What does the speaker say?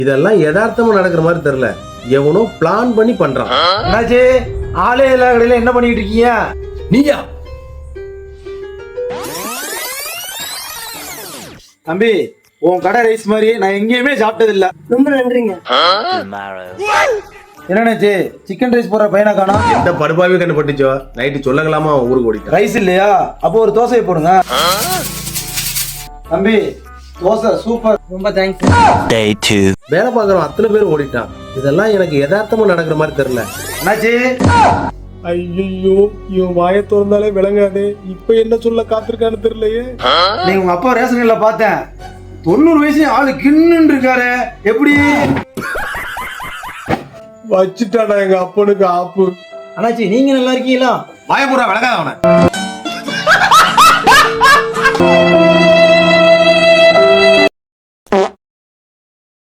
இதெல்லாம் யதார்த்தமா நடக்கிற மாதிரி தெரியல. எவனோ பிளான் பண்ணி பண்றான். என்னாச்சு? ஆளே எல்லா கடையில என்ன பண்ணிட்டு இருக்கீங்க? நீயா? தம்பி, உன் கடை ரைஸ் மாதிரி நான் எங்கேயுமே சாப்பிட்டது இல்ல. ரொம்ப நன்றிங்க. என்னன்னாச்சு? சிக்கன் ரைஸ் போற பையனை காணோம். எந்த படுபாவே கண்டுபட்டுச்சோ? நைட்டு சொல்லலாமா அவன் ஊருக்கு ஓடிட்டான். ரைஸ் இல்லையா? அப்போ ஒரு தோசையை போடுங்க. தம்பி, தோசை சூப்பர். ரொம்ப தேங்க்ஸ். Day 2. வேலை பார்க்கறோம் அத்தனை பேர் ஓடிட்டான். இதெல்லாம் எனக்கு யதார்த்தமா நடக்கிற மாதிரி தெரியல. என்னாச்சு? ஐயோ, இவன் வாயை திறந்தாலே விளங்காதே. இப்ப என்ன சொல்ல காத்திருக்கான்னு தெரியலையே. நீங்க உங்க அப்பா ரேஷன் கடையில பார்த்தேன். 90 வயசு ஆளு கிண்ணுன்னு இருக்காரு. எப்படி? வச்சுட்டாடா எங்க அப்பனுக்கு ஆப்பு. அண்ணாச்சி, நீங்க நல்லா இருக்கீங்களா? வாயை பூரா விளங்காத அவனை.